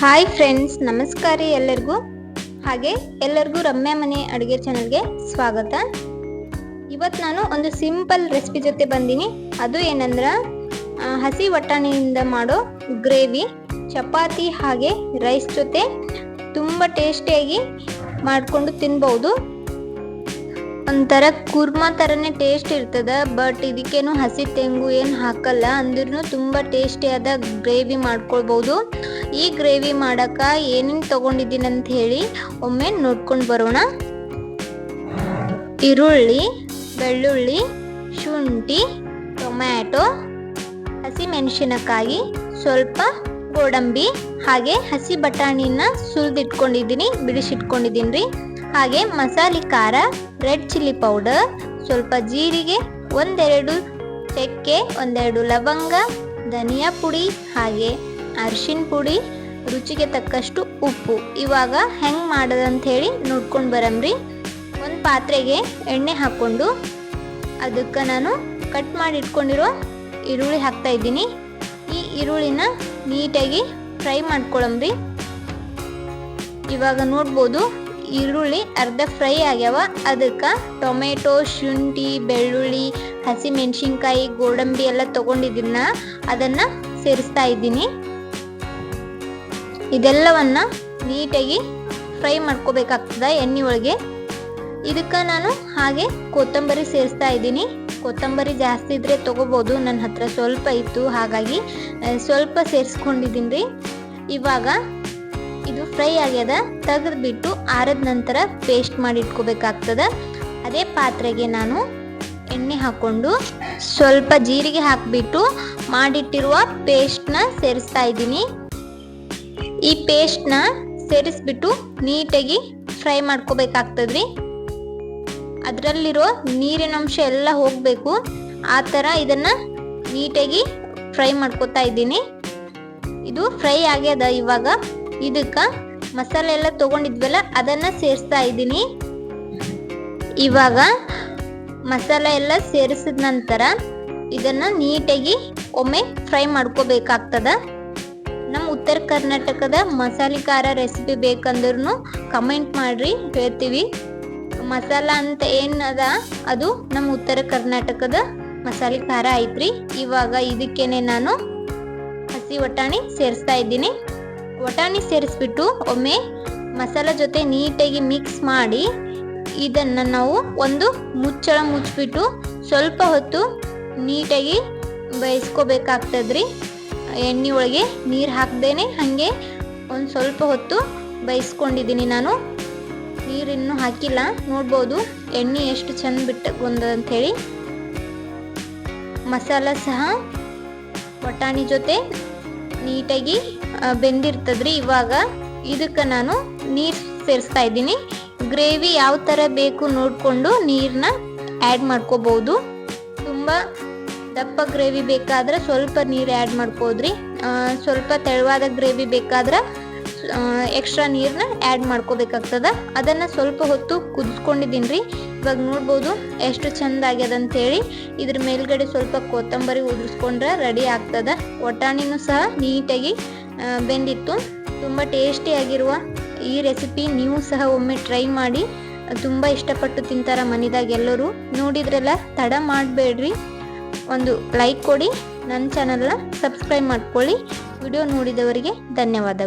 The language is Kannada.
ಹಾಯ್ ಫ್ರೆಂಡ್ಸ್, ನಮಸ್ಕಾರ ಎಲ್ಲರಿಗೂ. ಹಾಗೆ ಎಲ್ಲರಿಗೂ ರಮ್ಯಾ ಮನೆ ಅಡುಗೆ ಚಾನಲ್ಗೆ ಸ್ವಾಗತ. ಇವತ್ತು ನಾನು ಒಂದು ಸಿಂಪಲ್ ರೆಸಿಪಿ ಜೊತೆ ಬಂದೀನಿ. ಅದು ಏನಂದ್ರೆ ಹಸಿ ವಟಾಣಿಯಿಂದ ಮಾಡೋ ಗ್ರೇವಿ ಚಪಾತಿ ಹಾಗೆ ರೈಸ್ ಜೊತೆ ತುಂಬ ಟೇಸ್ಟಿಯಾಗಿ ಮಾಡಿಕೊಂಡು ತಿನ್ಬೋದು. ಒಂಥರ ಕುರ್ಮಾ ಥರನೇ ಟೇಸ್ಟ್ ಇರ್ತದೆ. ಬಟ್ ಇದಕ್ಕೇನು ಹಸಿ ತೆಂಗು ಏನು ಹಾಕಲ್ಲ, ಅಂದ್ರೂ ತುಂಬ ಟೇಸ್ಟಿಯಾದ ಗ್ರೇವಿ ಮಾಡ್ಕೊಳ್ಬೋದು. ಈ ಗ್ರೇವಿ ಮಾಡೋಕೆ ಏನೇನು ತೊಗೊಂಡಿದ್ದೀನಿ ಅಂತ ಹೇಳಿ ಒಮ್ಮೆ ನೋಡ್ಕೊಂಡು ಬರೋಣ. ಈರುಳ್ಳಿ, ಬೆಳ್ಳುಳ್ಳಿ, ಶುಂಠಿ, ಟೊಮ್ಯಾಟೊ, ಹಸಿ ಮೆಣಸಿನಕಾಯಿ, ಸ್ವಲ್ಪ ಗೋಡಂಬಿ, ಹಾಗೆ ಹಸಿ ಬಟಾಣಿನ ಸುಲಿದಿಟ್ಕೊಂಡಿದ್ದೀನಿ, ಬಿಡಿಸಿಟ್ಕೊಂಡಿದ್ದೀನಿ ರೀ. ಹಾಗೆ ಮಸಾಲೆ ಖಾರ, ರೆಡ್ ಚಿಲ್ಲಿ ಪೌಡರ್, ಸ್ವಲ್ಪ ಜೀರಿಗೆ, ಒಂದೆರಡು ಚಕ್ಕೆ, ಒಂದೆರಡು ಲವಂಗ, ಧನಿಯಾ ಪುಡಿ, ಹಾಗೆ ಅರಿಶಿನ ಪುಡಿ, ರುಚಿಗೆ ತಕ್ಕಷ್ಟು ಉಪ್ಪು. ಇವಾಗ ಹೆಂಗೆ ಮಾಡೋದಂತ ಹೇಳಿ ನೋಡ್ಕೊಂಡು ಬರಮ್ರಿ. ಒಂದು ಪಾತ್ರೆಗೆ ಎಣ್ಣೆ ಹಾಕ್ಕೊಂಡು ಅದಕ್ಕೆ ನಾನು ಕಟ್ ಮಾಡಿ ಇಟ್ಕೊಂಡಿರೋ ಈರುಳ್ಳಿ ಹಾಕ್ತಾ ಇದ್ದೀನಿ. ಈ ಈರುಳ್ಳಿನ ನೀಟಾಗಿ ಫ್ರೈ ಮಾಡ್ಕೊಳಮ್ರಿ. ಇವಾಗ ನೋಡ್ಬೋದು ಈರುಳ್ಳಿ ಅರ್ಧ ಫ್ರೈ ಆಗ್ಯಾವ. ಅದಕ್ಕೆ ಟೊಮೆಟೊ, ಶುಂಠಿ, ಬೆಳ್ಳುಳ್ಳಿ, ಹಸಿ ಮೆಣಸಿನ್ಕಾಯಿ, ಗೋಡಂಬಿ ಎಲ್ಲ ತೊಗೊಂಡಿದ್ದನ್ನ ಅದನ್ನು ಸೇರಿಸ್ತಾ ಇದ್ದೀನಿ. ಇದೆಲ್ಲವನ್ನ ನೀಟಾಗಿ ಫ್ರೈ ಮಾಡ್ಕೋಬೇಕಾಗ್ತದೆ ಎಣ್ಣೆ ಒಳಗೆ. ಇದಕ್ಕೆ ನಾನು ಹಾಗೆ ಕೊತ್ತಂಬರಿ ಸೇರಿಸ್ತಾ ಇದ್ದೀನಿ. ಕೊತ್ತಂಬರಿ ಜಾಸ್ತಿ ಇದ್ರೆ ತೊಗೋಬೋದು, ನನ್ನ ಹತ್ರ ಸ್ವಲ್ಪ ಇತ್ತು, ಹಾಗಾಗಿ ಸ್ವಲ್ಪ ಸೇರಿಸ್ಕೊಂಡಿದ್ದೀನಿ ರೀ. ಇವಾಗ ಇದು ಫ್ರೈ ಆಗ್ಯದ, ತೆಗೆದ್ಬಿಟ್ಟು ಆರಿದ ನಂತರ ಪೇಸ್ಟ್ ಮಾಡಿ ಇಟ್ಕೋಬೇಕಾಗ್ತದೆ. ಅದೇ ಪಾತ್ರೆಗೆ ನಾನು ಎಣ್ಣೆ ಹಾಕ್ಕೊಂಡು ಸ್ವಲ್ಪ ಜೀರಿಗೆ ಹಾಕಿಬಿಟ್ಟು ಮಾಡಿಟ್ಟಿರುವ ಪೇಸ್ಟ್ನ ಸೇರಿಸ್ತಾ ಇದ್ದೀನಿ. ಈ ಪೇಸ್ಟ್ನ ಸೇರಿಸ್ಬಿಟ್ಟು ನೀಟಾಗಿ ಫ್ರೈ ಮಾಡ್ಕೋಬೇಕಾಗ್ತದ್ರಿ. ಅದರಲ್ಲಿರೋ ನೀರಿನ ಅಂಶ ಎಲ್ಲ ಹೋಗಬೇಕು. ಆ ಥರ ಇದನ್ನು ನೀಟಾಗಿ ಫ್ರೈ ಮಾಡ್ಕೋತಾ ಇದ್ದೀನಿ. ಇದು ಫ್ರೈ ಆಗ್ಯದ. ಇವಾಗ ಇದಕ್ಕೆ ಮಸಾಲೆ ಎಲ್ಲ ತೊಗೊಂಡಿದ್ವಲ್ಲ ಅದನ್ನು ಸೇರಿಸ್ತಾ ಇದ್ದೀನಿ. ಇವಾಗ ಮಸಾಲೆ ಎಲ್ಲ ಸೇರಿಸಿದ ನಂತರ ಇದನ್ನು ನೀಟಾಗಿ ಒಮ್ಮೆ ಫ್ರೈ ಮಾಡ್ಕೋಬೇಕಾಗ್ತದ. ನಮ್ಮ ಉತ್ತರ ಕರ್ನಾಟಕದ ಮಸಾಲೆ ಖಾರ ರೆಸಿಪಿ ಬೇಕಂದ್ರೂ ಕಮೆಂಟ್ ಮಾಡಿರಿ, ಹೇಳ್ತೀವಿ. ಮಸಾಲ ಅಂತ ಏನದ ಅದು ನಮ್ಮ ಉತ್ತರ ಕರ್ನಾಟಕದ ಮಸಾಲೆ ಖಾರ ಐತ್ರಿ. ಇವಾಗ ಇದಕ್ಕೇನೆ ನಾನು ಹಸಿ ವಟಾಣಿ ಸೇರಿಸ್ತಾ ಇದ್ದೀನಿ. ವಟಾಣಿ ಸೇರಿಸ್ಬಿಟ್ಟು ಒಮ್ಮೆ ಮಸಾಲ ಜೊತೆ ನೀಟಾಗಿ ಮಿಕ್ಸ್ ಮಾಡಿ ಇದನ್ನು ನಾವು ಒಂದು ಮುಚ್ಚಳ ಮುಚ್ಚಿಬಿಟ್ಟು ಸ್ವಲ್ಪ ಹೊತ್ತು ನೀಟಾಗಿ ಬೇಯಿಸ್ಕೋಬೇಕಾಗ್ತದ್ರಿ. ಎಣ್ಣೆ ಒಳಗೆ ನೀರು ಹಾಕ್ದೇನೆ ಹಾಗೆ ಒಂದು ಸ್ವಲ್ಪ ಹೊತ್ತು ಬೇಯಿಸ್ಕೊಂಡಿದ್ದೀನಿ ನಾನು. ನೀರಿನ್ನೂ ಹಾಕಿಲ್ಲ. ನೋಡ್ಬೋದು ಎಣ್ಣೆ ಎಷ್ಟು ಚೆಂದ ಬಿಟ್ಟಂಥೇಳಿ. ಮಸಾಲ ಸಹ ವಟಾಣಿ ಜೊತೆ ನೀಟಾಗಿ ಬೆಂದಿರ್ತದ್ರಿ. ಇವಾಗ ಇದಕ್ಕೆ ನಾನು ನೀರು ಸೇರಿಸ್ತಾ ಇದ್ದೀನಿ. ಗ್ರೇವಿ ಯಾವ ಥರ ಬೇಕು ನೋಡಿಕೊಂಡು ನೀರನ್ನ ಆ್ಯಡ್ ಮಾಡ್ಕೋಬೋದು. ತುಂಬ ದಪ್ಪ ಗ್ರೇವಿ ಬೇಕಾದ್ರೆ ಸ್ವಲ್ಪ ನೀರು ಆ್ಯಡ್ ಮಾಡ್ಕೋದ್ರಿ. ಸ್ವಲ್ಪ ತೆಳುವಾದ ಗ್ರೇವಿ ಬೇಕಾದ್ರೆ ಎಕ್ಸ್ಟ್ರಾ ನೀರನ್ನ ಆ್ಯಡ್ ಮಾಡ್ಕೋಬೇಕಾಗ್ತದೆ. ಅದನ್ನು ಸ್ವಲ್ಪ ಹೊತ್ತು ಕುದಿಸ್ಕೊಂಡಿದ್ದೀನಿ ರೀ. ಇವಾಗ ನೋಡ್ಬೋದು ಎಷ್ಟು ಚೆಂದ ಆಗ್ಯದ ಅಂತೇಳಿ. ಇದ್ರ ಮೇಲ್ಗಡೆ ಸ್ವಲ್ಪ ಕೊತ್ತಂಬರಿ ಉದುರಿಸ್ಕೊಂಡ್ರೆ ರೆಡಿ ಆಗ್ತದೆ. ವಟಾಣಿನೂ ಸಹ ನೀಟಾಗಿ ಬೆಂದಿತ್ತು. ತುಂಬ ಟೇಸ್ಟಿಯಾಗಿರುವ ಈ ರೆಸಿಪಿ ನೀವು ಸಹ ಒಮ್ಮೆ ಟ್ರೈ ಮಾಡಿ. ತುಂಬ ಇಷ್ಟಪಟ್ಟು ತಿಂತಾರ ಮನೆದಾಗ ಎಲ್ಲರೂ. ನೋಡಿದ್ರೆಲ್ಲ ತಡ ಮಾಡಬೇಡ್ರಿ, ಒಂದು ಲೈಕ್ ಕೊಡಿ, ನನ್ನ ಚಾನಲ್ನ ಸಬ್ಸ್ಕ್ರೈಬ್ ಮಾಡ್ಕೊಳ್ಳಿ. ವಿಡಿಯೋ ನೋಡಿದವರಿಗೆ ಧನ್ಯವಾದಗಳು.